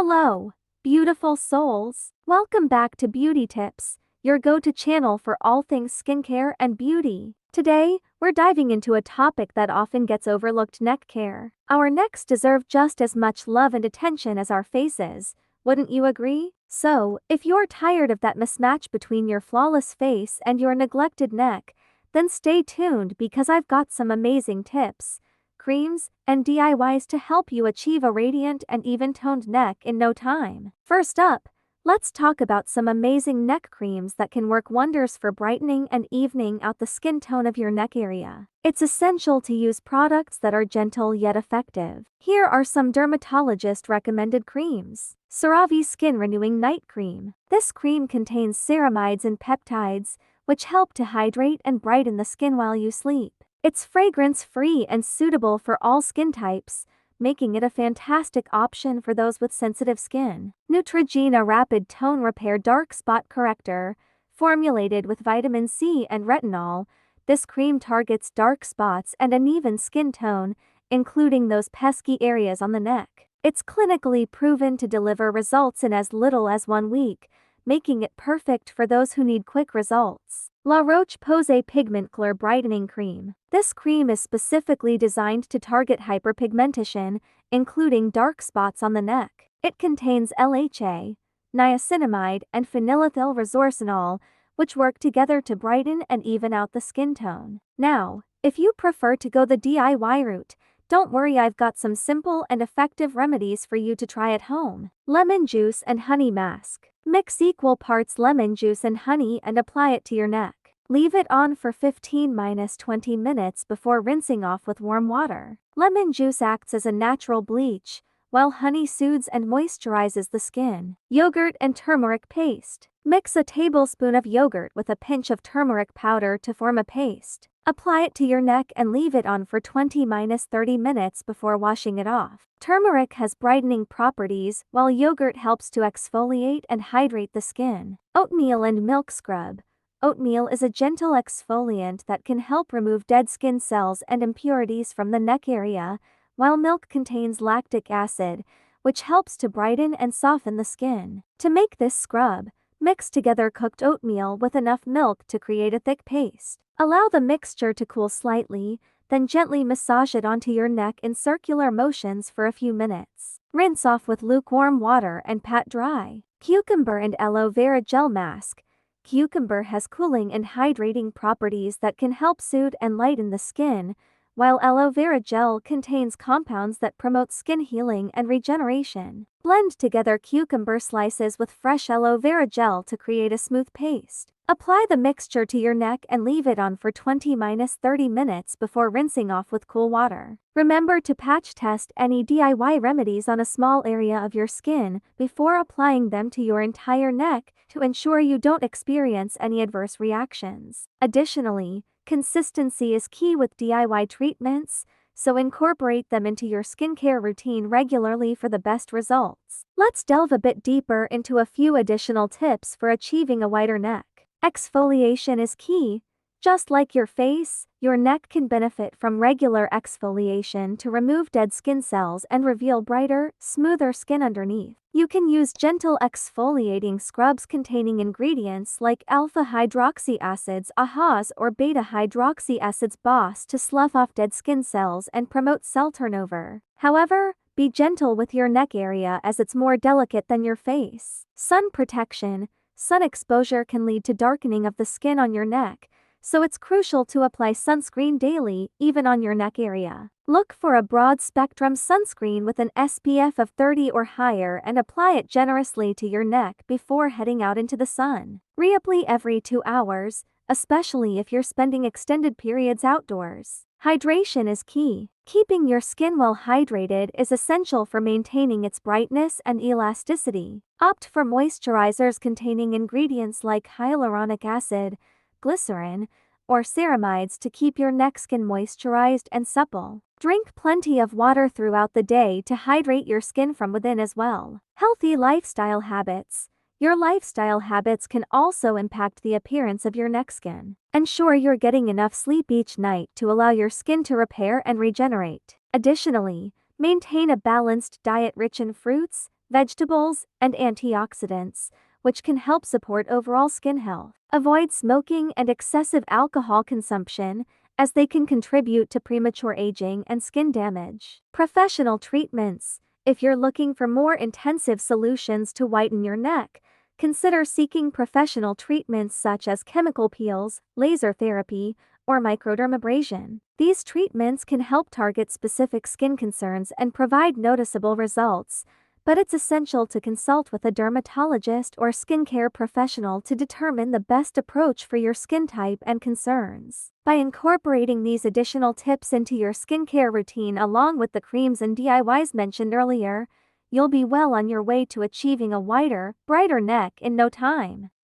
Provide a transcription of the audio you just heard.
Hello, beautiful souls. Welcome back to Beauty Tips, your go-to channel for all things skincare and beauty. Today, we're diving into a topic that often gets overlooked: neck care. Our necks deserve just as much love and attention as our faces, wouldn't you agree? So, if you're tired of that mismatch between your flawless face and your neglected neck, then stay tuned because I've got some amazing tips, creams, and DIYs to help you achieve a radiant and even-toned neck in no time. First up, let's talk about some amazing neck creams that can work wonders for brightening and evening out the skin tone of your neck area. It's essential to use products that are gentle yet effective. Here are some dermatologist-recommended creams. CeraVe Skin Renewing Night Cream. This cream contains ceramides and peptides, which help to hydrate and brighten the skin while you sleep. It's fragrance-free and suitable for all skin types, making it a fantastic option for those with sensitive skin. Neutrogena Rapid Tone Repair Dark Spot Corrector. Formulated with vitamin C and retinol, this cream targets dark spots and uneven skin tone, including those pesky areas on the neck. It's clinically proven to deliver results in as little as 1 week, making it perfect for those who need quick results. La Roche-Posay Pigment Clear Brightening Cream. This cream is specifically designed to target hyperpigmentation, including dark spots on the neck. It contains LHA, niacinamide, and phenylethyl resorcinol, which work together to brighten and even out the skin tone. Now, if you prefer to go the DIY route, don't worry, I've got some simple and effective remedies for you to try at home. Lemon Juice and Honey Mask. Mix equal parts lemon juice and honey and apply it to your neck. Leave it on for 15–20 minutes before rinsing off with warm water. Lemon juice acts as a natural bleach, while honey soothes and moisturizes the skin. Yogurt and turmeric paste. Mix a tablespoon of yogurt with a pinch of turmeric powder to form a paste. Apply it to your neck and leave it on for 20–30 minutes before washing it off. Turmeric has brightening properties, while yogurt helps to exfoliate and hydrate the skin. Oatmeal and milk scrub. Oatmeal is a gentle exfoliant that can help remove dead skin cells and impurities from the neck area, while milk contains lactic acid, which helps to brighten and soften the skin. To make this scrub, mix together cooked oatmeal with enough milk to create a thick paste. Allow the mixture to cool slightly, then gently massage it onto your neck in circular motions for a few minutes. Rinse off with lukewarm water and pat dry. Cucumber and aloe vera gel mask. Cucumber has cooling and hydrating properties that can help soothe and lighten the skin, while aloe vera gel contains compounds that promote skin healing and regeneration. Blend together cucumber slices with fresh aloe vera gel to create a smooth paste. Apply the mixture to your neck and leave it on for 20–30 minutes before rinsing off with cool water. Remember to patch test any DIY remedies on a small area of your skin before applying them to your entire neck to ensure you don't experience any adverse reactions. Additionally, consistency is key with DIY treatments, so incorporate them into your skincare routine regularly for the best results. Let's delve a bit deeper into a few additional tips for achieving a whiter neck. Exfoliation is key. Just like your face, your neck can benefit from regular exfoliation to remove dead skin cells and reveal brighter, smoother skin underneath. You can use gentle exfoliating scrubs containing ingredients like alpha-hydroxy acids AHAs or beta-hydroxy acids BOS to slough off dead skin cells and promote cell turnover. However, be gentle with your neck area as it's more delicate than your face. Sun protection. Sun exposure can lead to darkening of the skin on your neck, so it's crucial to apply sunscreen daily, even on your neck area. Look for a broad-spectrum sunscreen with an SPF of 30 or higher and apply it generously to your neck before heading out into the sun. Reapply every 2 hours, especially if you're spending extended periods outdoors. Hydration is key. Keeping your skin well hydrated is essential for maintaining its brightness and elasticity. Opt for moisturizers containing ingredients like hyaluronic acid, glycerin, or ceramides to keep your neck skin moisturized and supple. Drink plenty of water throughout the day to hydrate your skin from within as well. Healthy lifestyle habits. Your lifestyle habits can also impact the appearance of your neck skin. Ensure you're getting enough sleep each night to allow your skin to repair and regenerate. Additionally, maintain a balanced diet rich in fruits, vegetables, and antioxidants, which can help support overall skin health. Avoid smoking and excessive alcohol consumption, as they can contribute to premature aging and skin damage. Professional treatments. If you're looking for more intensive solutions to whiten your neck, consider seeking professional treatments such as chemical peels, laser therapy, or microdermabrasion. These treatments can help target specific skin concerns and provide noticeable results, but it's essential to consult with a dermatologist or skincare professional to determine the best approach for your skin type and concerns. By incorporating these additional tips into your skincare routine along with the creams and DIYs mentioned earlier, you'll be well on your way to achieving a whiter, brighter neck in no time.